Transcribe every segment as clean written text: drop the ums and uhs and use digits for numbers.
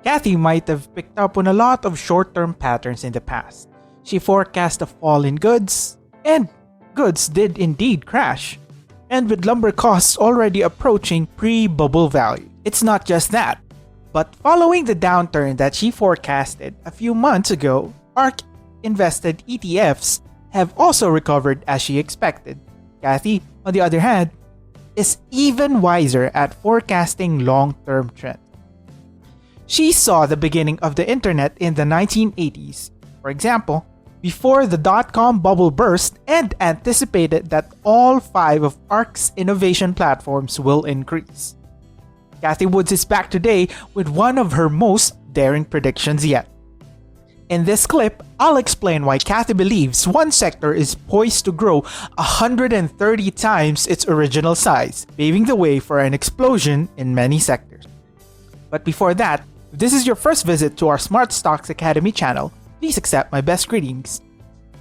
Cathie might have picked up on a lot of short-term patterns in the past. She forecast a fall in goods, and goods did indeed crash. And with lumber costs already approaching pre-bubble value. It's not just that, but following the downturn that she forecasted a few months ago, ARK invested ETFs have also recovered as she expected. Cathie, on the other hand, is even wiser at forecasting long-term trends. She saw the beginning of the internet in the 1980s, for example, before the dot-com bubble burst, and anticipated that all 5 of ARK's innovation platforms will increase. Cathie Woods is back today with one of her most daring predictions yet. In this clip, I'll explain why Cathie believes one sector is poised to grow 130 times its original size, paving the way for an explosion in many sectors. But before that, if this is your first visit to our Smart Stocks Academy channel, please accept my best greetings.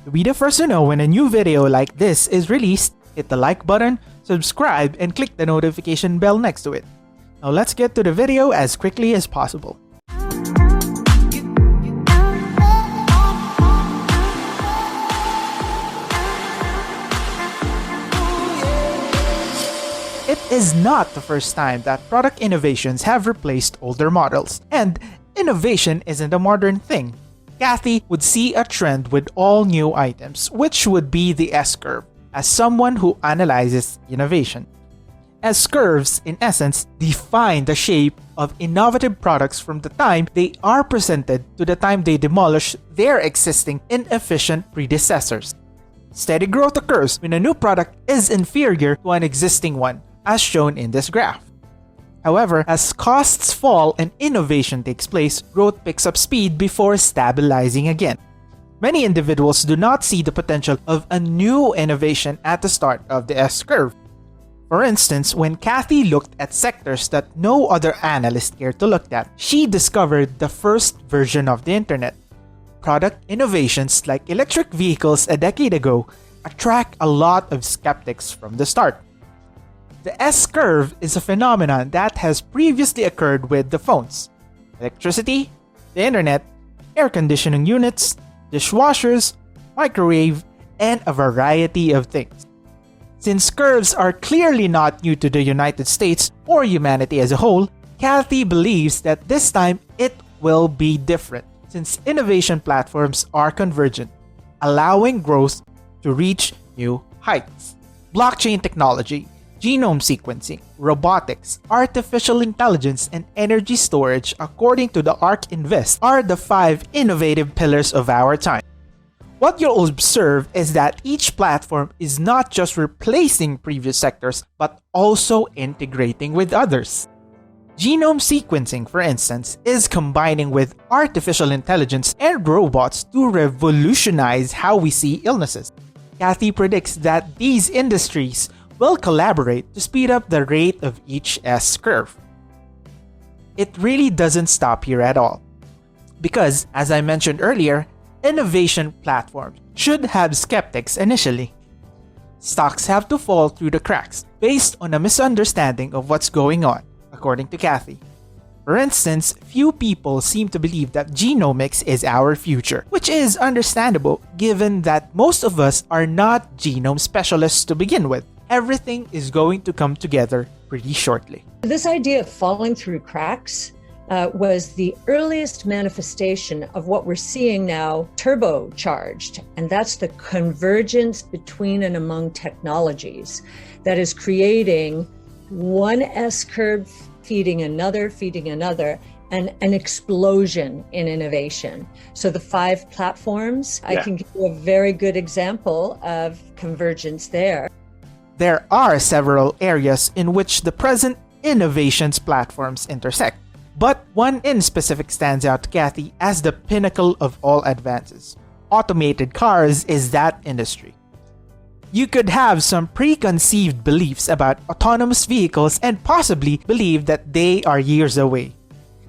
To be the first to know when a new video like this is released, hit the like button, subscribe, and click the notification bell next to it. Now let's get to the video as quickly as possible. It is not the first time that product innovations have replaced older models, and innovation isn't a modern thing. Cathie would see a trend with all new items, which would be the S-curve, as someone who analyzes innovation. S-curves, in essence, define the shape of innovative products from the time they are presented to the time they demolish their existing inefficient predecessors. Steady growth occurs when a new product is inferior to an existing one, as shown in this graph. However, as costs fall and innovation takes place, growth picks up speed before stabilizing again. Many individuals do not see the potential of a new innovation at the start of the S-curve. For instance, when Cathie looked at sectors that no other analyst cared to look at, she discovered the first version of the internet. Product innovations like electric vehicles a decade ago attract a lot of skeptics from the start. The S-curve is a phenomenon that has previously occurred with the phones, electricity, the internet, air conditioning units, dishwashers, microwave, and a variety of things. Since curves are clearly not new to the United States or humanity as a whole, Cathie believes that this time it will be different since innovation platforms are convergent, allowing growth to reach new heights. Blockchain technology, genome sequencing, robotics, artificial intelligence, and energy storage, according to the ARK Invest, are the 5 innovative pillars of our time. What you'll observe is that each platform is not just replacing previous sectors, but also integrating with others. Genome sequencing, for instance, is combining with artificial intelligence and robots to revolutionize how we see illnesses. Cathie predicts that these industries will collaborate to speed up the rate of each S-curve. It really doesn't stop here at all. Because, as I mentioned earlier, innovation platforms should have skeptics initially. Stocks have to fall through the cracks based on a misunderstanding of what's going on, according to Cathie. For instance, few people seem to believe that genomics is our future, which is understandable given that most of us are not genome specialists to begin with. Everything is going to come together pretty shortly. This idea of falling through cracks was the earliest manifestation of what we're seeing now turbocharged, and that's the convergence between and among technologies that is creating one S-curve feeding another, and an explosion in innovation. So the 5 platforms, I can give you a very good example of convergence there. There are several areas in which the present innovations platforms intersect, but one in specific stands out to Cathie as the pinnacle of all advances. Automated cars is that industry. You could have some preconceived beliefs about autonomous vehicles and possibly believe that they are years away.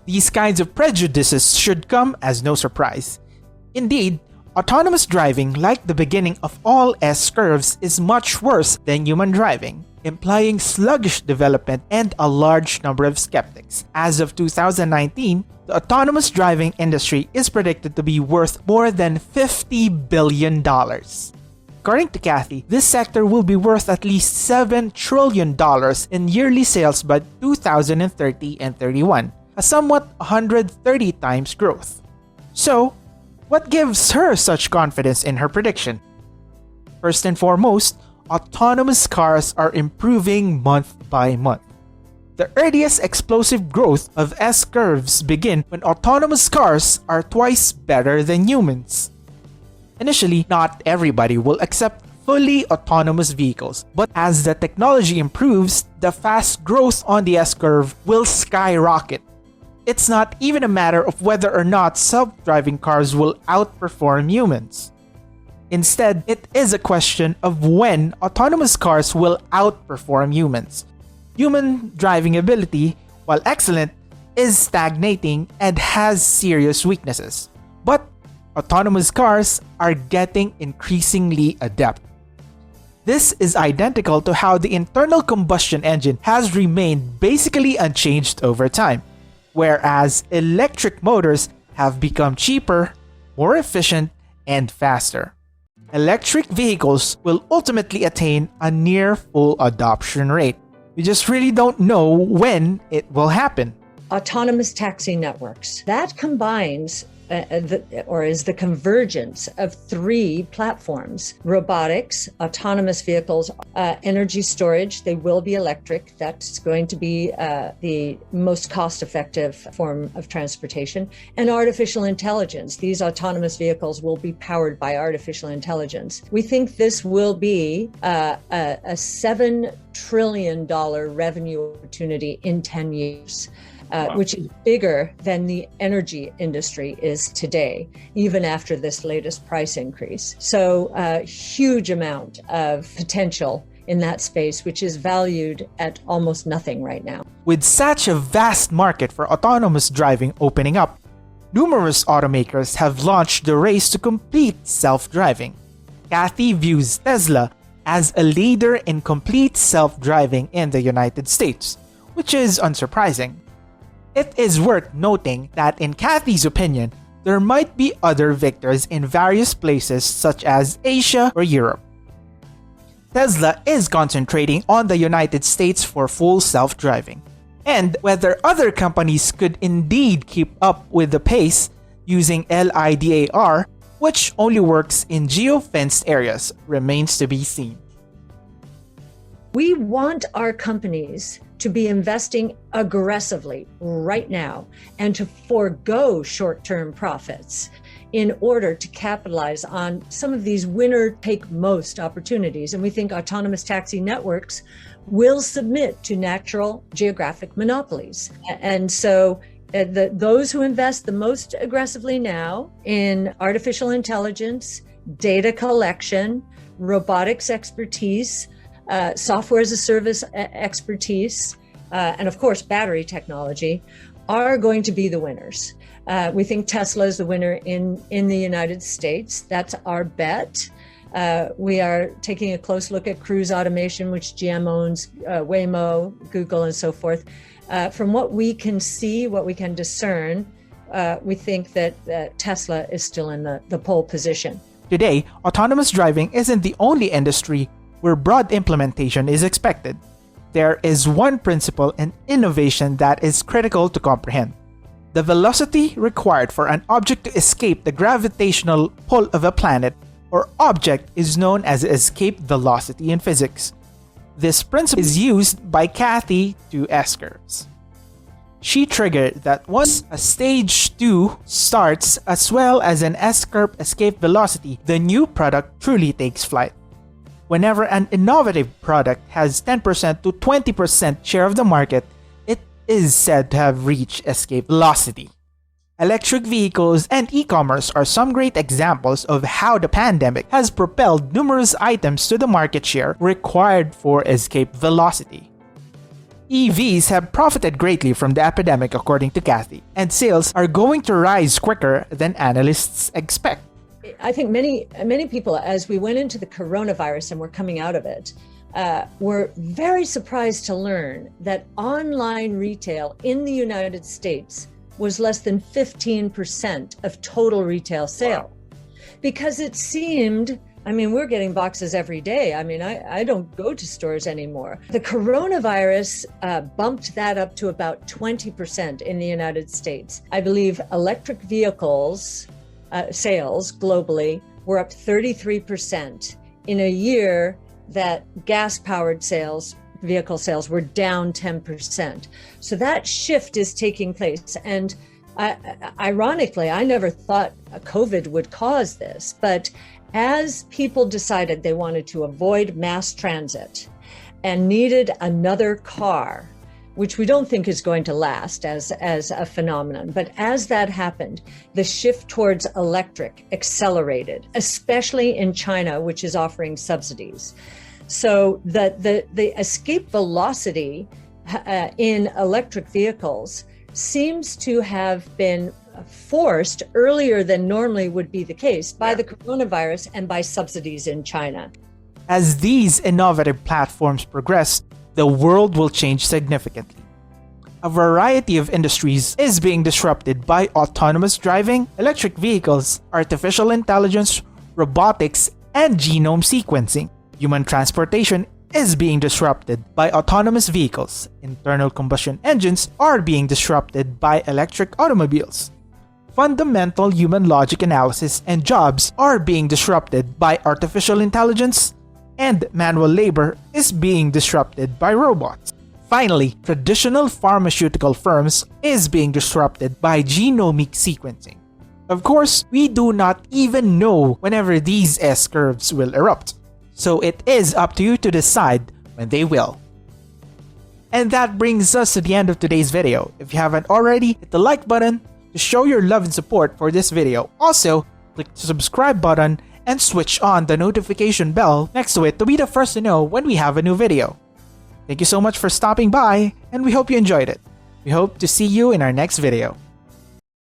These kinds of prejudices should come as no surprise. Indeed, autonomous driving, like the beginning of all S-curves, is much worse than human driving. implying sluggish development and a large number of skeptics. As of 2019, the autonomous driving industry is predicted to be worth more than $50 billion. According to Cathie, this sector will be worth at least $7 trillion in yearly sales by 2030 and 31, a somewhat 130 times growth. So, what gives her such confidence in her prediction? First and foremost, autonomous cars are improving month by month. The earliest explosive growth of S-curves begin when autonomous cars are twice better than humans. Initially, not everybody will accept fully autonomous vehicles, but as the technology improves, the fast growth on the S-curve will skyrocket. It's not even a matter of whether or not self-driving cars will outperform humans. Instead, it is a question of when autonomous cars will outperform humans. Human driving ability, while excellent, is stagnating and has serious weaknesses. But autonomous cars are getting increasingly adept. This is identical to how the internal combustion engine has remained basically unchanged over time, whereas electric motors have become cheaper, more efficient, and faster. Electric vehicles will ultimately attain a near full adoption rate. We just really don't know when it will happen. Autonomous taxi networks. That combines is the convergence of three platforms: robotics, autonomous vehicles, energy storage. They will be electric. That's going to be the most cost-effective form of transportation, and artificial intelligence. These autonomous vehicles will be powered by artificial intelligence. We think this will be a $7 trillion revenue opportunity in 10 years. Which is bigger than the energy industry is today, even after this latest price increase. So a huge amount of potential in that space, which is valued at almost nothing right now. With such a vast market for autonomous driving opening up, numerous automakers have launched the race to complete self-driving. Cathie views Tesla as a leader in complete self-driving in the United States, which is unsurprising. It is worth noting that in Cathie's opinion, there might be other victors in various places such as Asia or Europe. Tesla is concentrating on the United States for full self-driving, and whether other companies could indeed keep up with the pace using LiDAR, which only works in geo-fenced areas, remains to be seen. We want our companies to be investing aggressively right now and to forego short-term profits in order to capitalize on some of these winner-take-most opportunities. And we think autonomous taxi networks will submit to natural geographic monopolies. And so those who invest the most aggressively now in artificial intelligence, data collection, robotics expertise, software as a service expertise, and of course, battery technology are going to be the winners. We think Tesla is the winner in the United States. That's our bet. We are taking a close look at cruise automation, which GM owns, Waymo, Google, and so forth. From what we can see, what we can discern, we think that Tesla is still in the pole position. Today, autonomous driving isn't the only industry where broad implementation is expected. There is one principle in innovation that is critical to comprehend. The velocity required for an object to escape the gravitational pull of a planet or object is known as escape velocity in physics. This principle is used by Cathie to S-curves. She triggered that once a stage 2 starts as well as an S-curve escape velocity, the new product truly takes flight. Whenever an innovative product has 10% to 20% share of the market, it is said to have reached escape velocity. Electric vehicles and e-commerce are some great examples of how the pandemic has propelled numerous items to the market share required for escape velocity. EVs have profited greatly from the epidemic according to Cathie, and sales are going to rise quicker than analysts expect. I think many people, as we went into the coronavirus and we're coming out of it, were very surprised to learn that online retail in the United States was less than 15% of total retail sale. Because it seemed, I mean, we're getting boxes every day. I mean, I don't go to stores anymore. The coronavirus bumped that up to about 20% in the United States. I believe electric vehicles sales globally were up 33% in a year that gas-powered vehicle sales were down 10%. So that shift is taking place. And ironically, I never thought COVID would cause this, but as people decided they wanted to avoid mass transit and needed another car, which we don't think is going to last as a phenomenon, but as that happened, the shift towards electric accelerated, especially in China, which is offering subsidies. So the escape velocity in electric vehicles seems to have been forced earlier than normally would be the case by the coronavirus and by subsidies in China. As these innovative platforms progress, the world will change significantly. A variety of industries is being disrupted by autonomous driving, electric vehicles, artificial intelligence, robotics, and genome sequencing. Human transportation is being disrupted by autonomous vehicles. Internal combustion engines are being disrupted by electric automobiles. Fundamental human logic analysis and jobs are being disrupted by artificial intelligence, and manual labor is being disrupted by robots. Finally, traditional pharmaceutical firms is being disrupted by genomic sequencing. Of course, we do not even know whenever these S-curves will erupt, so it is up to you to decide when they will. And that brings us to the end of today's video. If you haven't already, hit the like button to show your love and support for this video. Also, click the subscribe button and switch on the notification bell next to it to be the first to know when we have a new video. Thank you so much for stopping by, and we hope you enjoyed it. We hope to see you in our next video.